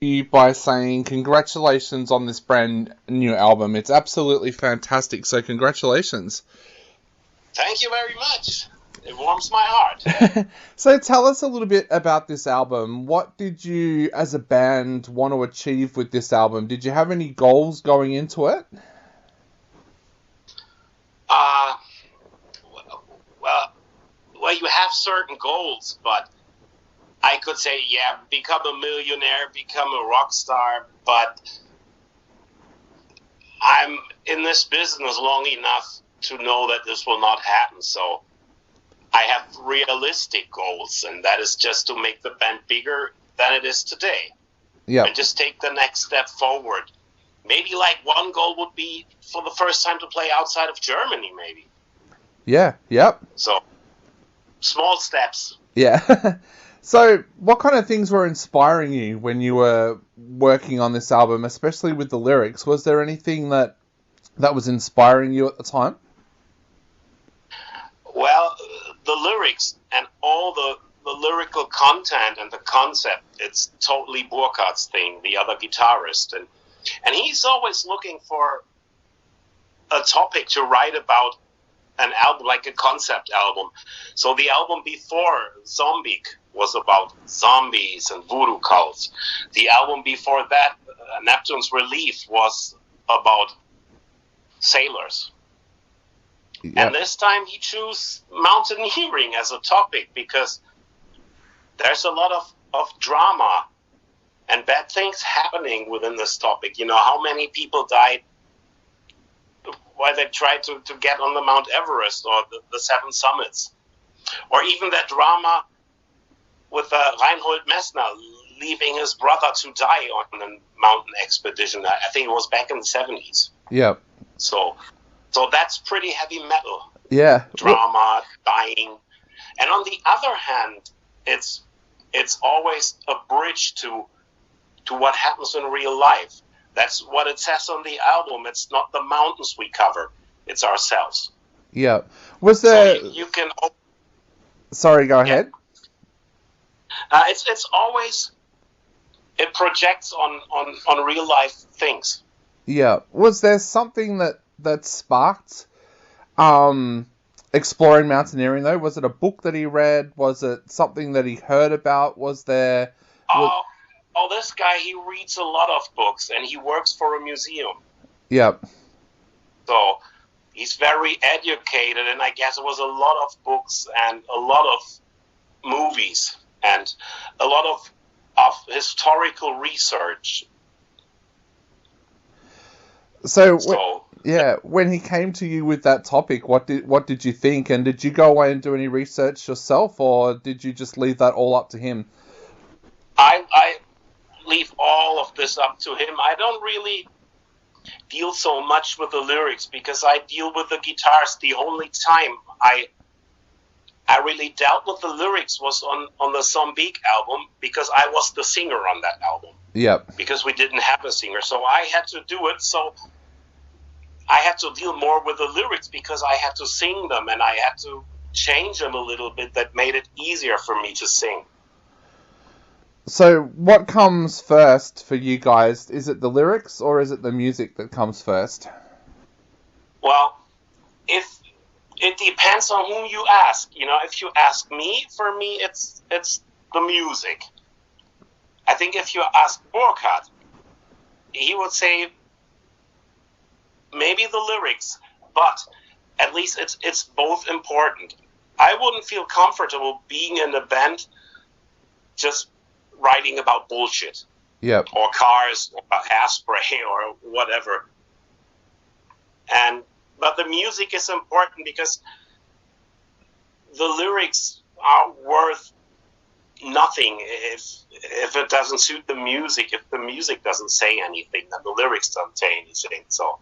You by saying congratulations on this brand new album. It's absolutely fantastic. So congratulations. Thank you very much. It warms my heart. So tell us a little bit about this album. What did you, as a band, want to achieve with this album? Did you have any goals going into it? Uh, well, well, you have certain goals, but I could say, yeah, become a millionaire, become a rock star, but I'm in this business long enough to know that this will not happen. So I have realistic goals, and that is just to make the band bigger than it is today. Yeah. And just take the next step forward. Maybe like one goal would be for the first time to play outside of Germany, maybe. Yeah, yep. So, small steps. Yeah. So, what kind of things were inspiring you when you were working on this album, especially with the lyrics? Was there anything that was inspiring you at the time? Well, the lyrics and all the lyrical content and the concept, it's totally Burkhardt's thing, the other guitarist. And he's always looking for a topic to write about an album, like a concept album. So the album before, Zombie, was about zombies and voodoo cults. The album before that, Neptune's Relief, was about sailors. Yep. And this time he chose mountaineering as a topic because there's a lot of drama and bad things happening within this topic. You know, how many people died while they tried to get on the Mount Everest or the Seven Summits. Or even that drama with Reinhold Messner leaving his brother to die on a mountain expedition. I think it was back in the 70s. Yeah. So that's pretty heavy metal. Yeah. Drama, dying. And on the other hand, it's always a bridge to what happens in real life. That's what it says on the album. It's not the mountains we cover. It's ourselves. Yeah. Was there... So you can... Sorry, go ahead. It's always... It projects on real life things. Yeah. Was there something that sparked exploring mountaineering, though? Was it a book that he read? Was it something that he heard about? Was there... this guy, he reads a lot of books, and he works for a museum. Yep. So he's very educated, and I guess it was a lot of books and a lot of movies and a lot of historical research. So when he came to you with that topic, what did you think? And did you go away and do any research yourself, or did you just leave that all up to him? I leave all of this up to him. I don't really deal so much with the lyrics because I deal with the guitars. The only time I really dealt with the lyrics was on the Zombie album because I was the singer on that album. Yep. Because we didn't have a singer, so I had to do it. So I had to deal more with the lyrics because I had to sing them and I had to change them a little bit. That made it easier for me to sing. So what comes first for you guys? Is it the lyrics or is it the music that comes first? Well, if it depends on whom you ask. You know, if you ask me, for me, it's the music. I think if you ask Burkhardt, he would say maybe the lyrics, but at least it's both important. I wouldn't feel comfortable being in a band just writing about bullshit. Yep. Or cars, or hairspray, or whatever. But the music is important because the lyrics are worth nothing if it doesn't suit the music. If the music doesn't say anything, then the lyrics don't say anything. So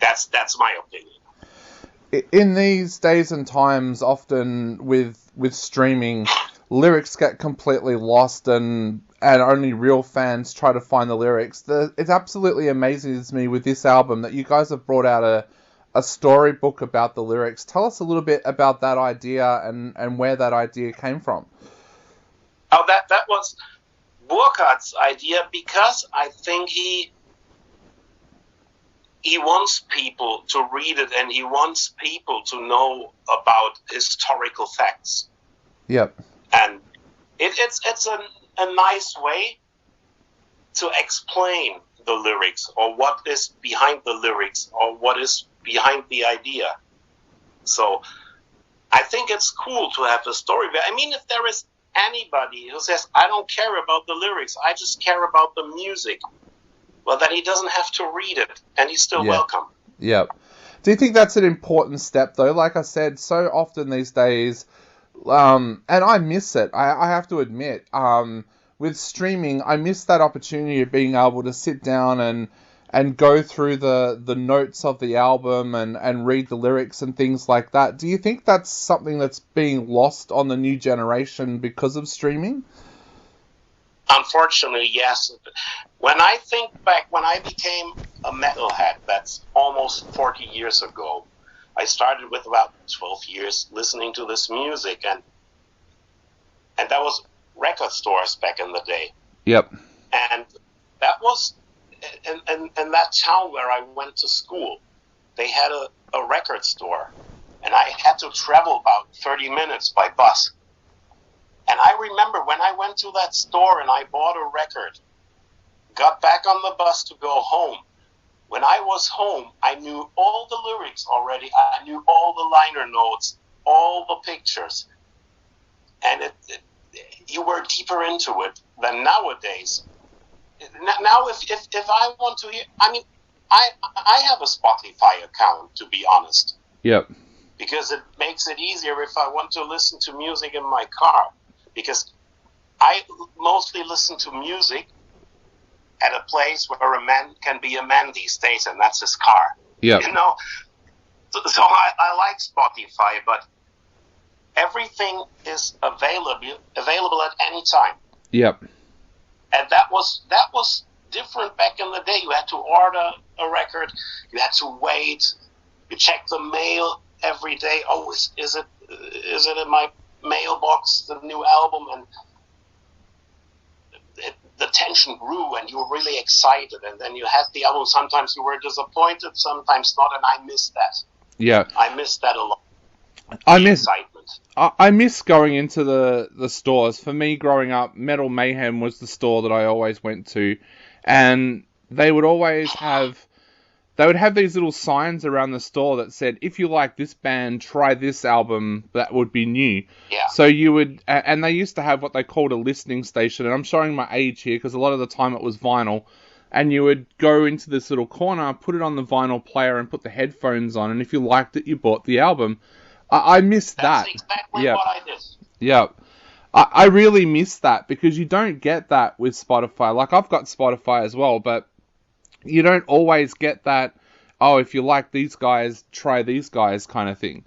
that's my opinion. In these days and times, often with streaming, lyrics get completely lost and only real fans try to find the lyrics. It's absolutely amazing to me with this album that you guys have brought out a storybook about the lyrics. Tell us a little bit about that idea and where that idea came from. Oh, that was Burkhardt's idea because I think he wants people to read it, and he wants people to know about historical facts. Yep. And it's a nice way to explain the lyrics, or what is behind the lyrics, or what is behind the idea. So I think it's cool to have a story. I mean, if there is anybody who says, I don't care about the lyrics, I just care about the music, well, then he doesn't have to read it, and he's still welcome. Yep. Do you think that's an important step, though? Like I said, so often these days, and I miss it, I have to admit, with streaming, I miss that opportunity of being able to sit down and go through the notes of the album and read the lyrics and things like that. Do you think that's something that's being lost on the new generation because of streaming? Unfortunately, yes. When I think back, when I became a metalhead, that's almost 40 years ago, I started with about 12 years listening to this music, and that was record stores back in the day. Yep. And that was in that town where I went to school. They had a record store, and I had to travel about 30 minutes by bus. And I remember when I went to that store and I bought a record, got back on the bus to go home. When I was home, I knew all the lyrics already. I knew all the liner notes, all the pictures. And you were deeper into it than nowadays. Now, if I want to hear, I mean, I have a Spotify account, to be honest. Yep. Because it makes it easier if I want to listen to music in my car. Because I mostly listen to music at a place where a man can be a man these days, and that's his car. Yeah. You know? So I like Spotify, but everything is available at any time. Yep. And that was different back in the day. You had to order a record, you had to wait, you check the mail every day. Oh, is it in my mailbox, the new album? And the tension grew, and you were really excited, and then you had the album. Sometimes you were disappointed, sometimes not, and I missed that. Yeah. I missed that a lot. Excitement. I miss going into the stores. For me, growing up, Metal Mayhem was the store that I always went to, and they would always have these little signs around the store that said, if you like this band, try this album that would be new. Yeah. So you would, and they used to have what they called a listening station, and I'm showing my age here because a lot of the time it was vinyl, and you would go into this little corner, put it on the vinyl player and put the headphones on, and if you liked it, you bought the album. I miss that. That's exactly what I did. Yeah. I really miss that because you don't get that with Spotify. Like, I've got Spotify as well, but you don't always get that, oh, if you like these guys, try these guys kind of thing.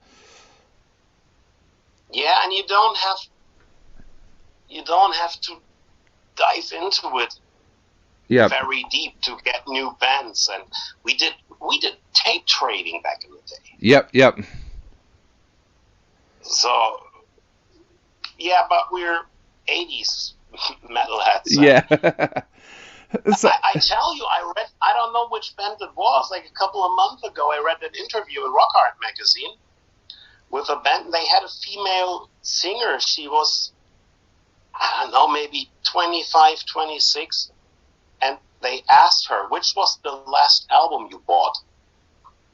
Yeah, and you don't have to dive into it very deep to get new bands. And we did tape trading back in the day. Yep. So, yeah, but we're 80s metalheads. Yeah. So, I tell you, I don't know which band it was, like a couple of months ago, I read an interview in Rock Art magazine with a band. They had a female singer. She was, I don't know, maybe 25, 26. And they asked her, which was the last album you bought?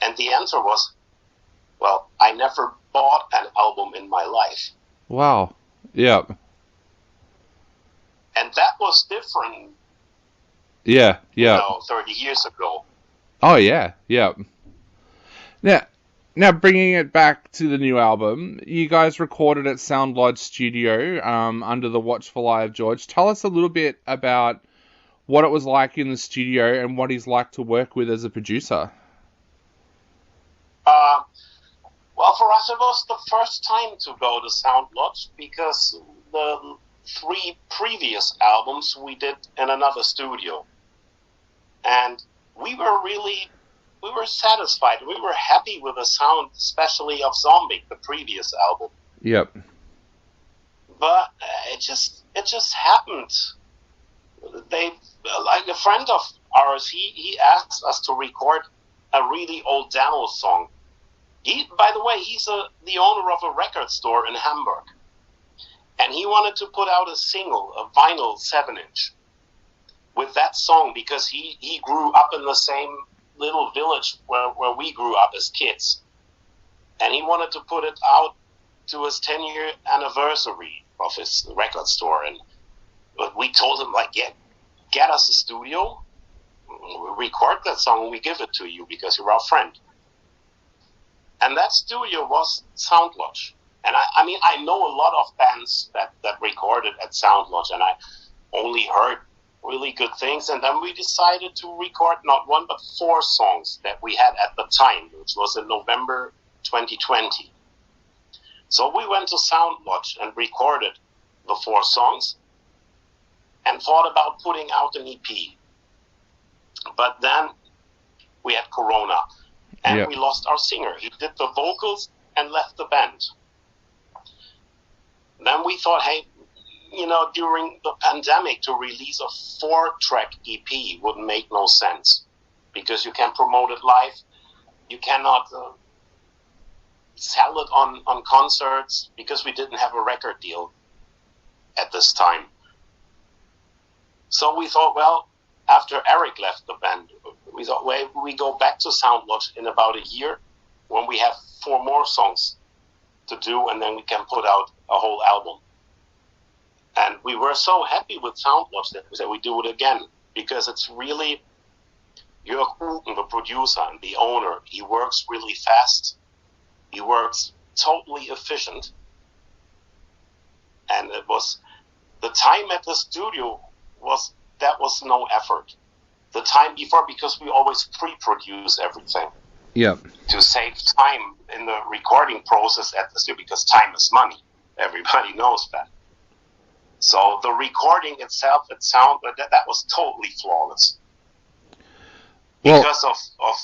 And the answer was, well, I never bought an album in my life. Wow. Yeah. And that was different. Yeah. 30 years ago. Oh, yeah. Now bringing it back to the new album, you guys recorded at Sound Lodge Studio under the watchful eye of George. Tell us a little bit about what it was like in the studio and what he's like to work with as a producer. Well, for us, it was the first time to go to Sound Lodge because the 3 previous albums we did in another studio. And we were satisfied. We were happy with the sound, especially of Zombie, the previous album. Yep. But it just happened they, like a friend of ours, he asked us to record a really old demo song. By the way, he's the owner of a record store in Hamburg. And he wanted to put out a single, a vinyl 7-inch, with that song because he grew up in the same little village where we grew up as kids. And he wanted to put it out to his 10-year anniversary of his record store. And we told him, like, yeah, get us a studio, we'll record that song, and we give it to you because you're our friend. And that studio was Sound Lodge. And I mean, I know a lot of bands that recorded at Sound Lodge, and I only heard really good things. And then we decided to record not one, but 4 songs that we had at the time, which was in November 2020. So we went to Sound Lodge and recorded the 4 songs and thought about putting out an EP. But then we had Corona, and we lost our singer. He did the vocals and left the band. Then we thought, hey, you know, during the pandemic to release a 4-track EP would make no sense because you can promote it live. You cannot sell it on concerts because we didn't have a record deal at this time. So we thought, well, after Eric left the band, we thought, well, we go back to Sound Lodge in about a year when we have 4 more songs to do, and then we can put out a whole album. And we were so happy with Sound Lodge that we said we do it again, because it's really Jörg Uken, the producer and the owner. He works really fast. He works totally efficient. And it was the time at the studio was no effort. The time before, because we always pre-produce everything. Yep. To save time in the recording process at the studio, because time is money. Everybody knows that. So the recording itself, that was totally flawless. Well, because of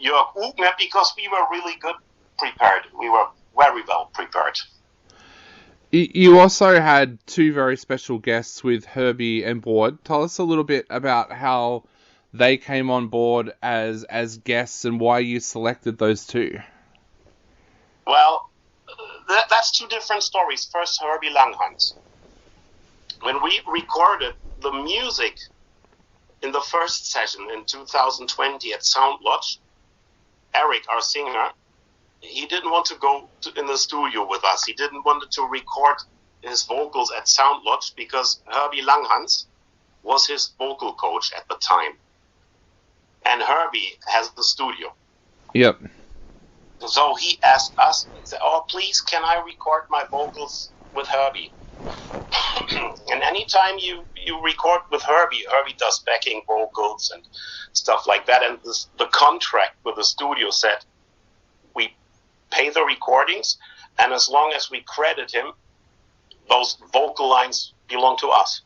Jörg Uken, because we were really good prepared. We were very well prepared. You also had 2 very special guests with Herbie and Board. Tell us a little bit about how they came on board as guests and why you selected those 2. Well, that's 2 different stories. First, Herbie Langhans. When we recorded the music in the first session in 2020 at Sound Lodge, Eric, our singer, he didn't want to go in the studio with us. He didn't want to record his vocals at Sound Lodge because Herbie Langhans was his vocal coach at the time. And Herbie has the studio. Yep. So he asked us, he said, oh, please, can I record my vocals with Herbie? And anytime you record with Herbie, Herbie does backing vocals and stuff like that. And the contract with the studio said, we pay the recordings, and as long as we credit him, those vocal lines belong to us.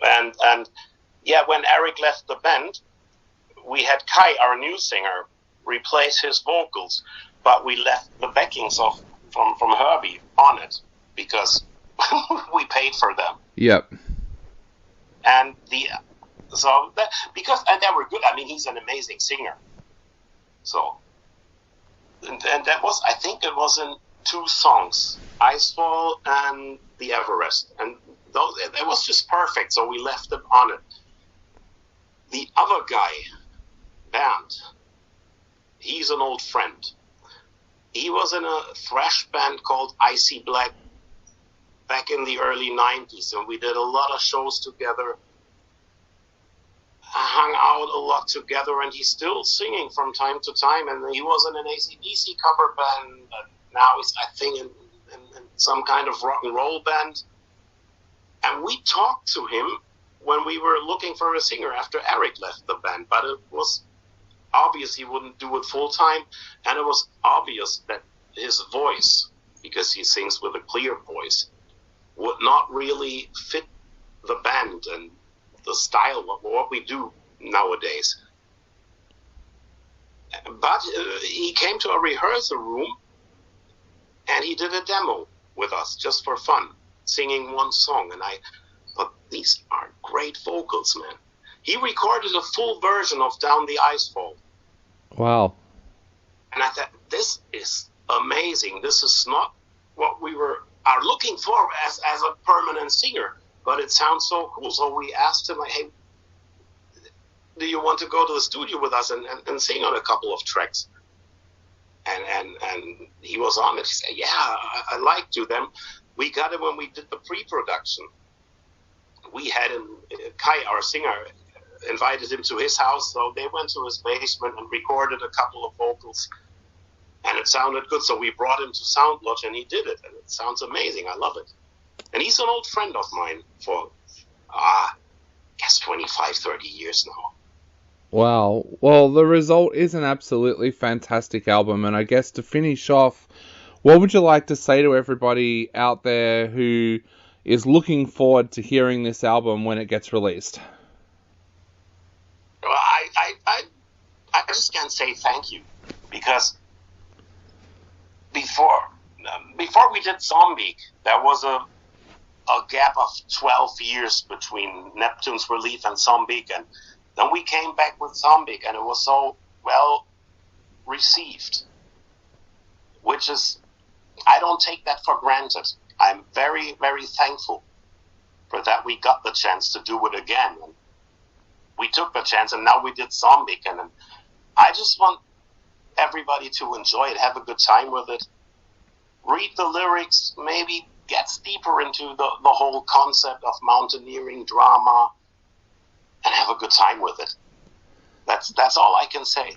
And yeah, when Eric left the band, we had Kai, our new singer, replace his vocals, but we left the backings from Herbie on it because we paid for them. Yep. And because they were good. I mean, he's an amazing singer. So, and that was, I think it was in 2 songs, Icefall and Theever-rest, and it was just perfect. So we left it on it. The other guy, Bernd, he's an old friend. He was in a thrash band called Icy Black back in the early 90s, and we did a lot of shows together, hung out a lot together, and he's still singing from time to time, and he was in an AC/DC cover band, but now he's, I think, in some kind of rock and roll band. And we talked to him when we were looking for a singer after Eric left the band, but it was obvious he wouldn't do it full time, and it was obvious that his voice, because he sings with a clear voice, would not really fit the band and the style of what we do nowadays. But he came to a rehearsal room and he did a demo with us just for fun, singing one song, and but these are great vocals, man. He recorded a full version of Down the Icefall. Wow. And I thought, this is amazing. This is not what we are looking for as a permanent singer, but it sounds so cool. So we asked him, like, hey, do you want to go to the studio with us and sing on a couple of tracks? And he was on it. He said, yeah, I like to. Then we got it when we did the pre-production. We had him, Kai, our singer, invited him to his house, so they went to his basement and recorded a couple of vocals, and it sounded good. So we brought him to SoundLodge, and he did it, and it sounds amazing. I love it. And he's an old friend of mine for, I guess 25, 30 years now. Wow. Well, the result is an absolutely fantastic album, and I guess to finish off, what would you like to say to everybody out there who is looking forward to hearing this album when it gets released? Well, I just can't say thank you, because before we did Zombie, there was a gap of 12 years between Neptune's Relief and Zombie, and then we came back with Zombie, and it was so well received, which is, I don't take that for granted. I'm very, very thankful for that we got the chance to do it again. And we took the chance, and now we did Zombie, and I just want everybody to enjoy it, have a good time with it, read the lyrics, maybe gets deeper into the whole concept of mountaineering drama, and have a good time with it. That's all I can say.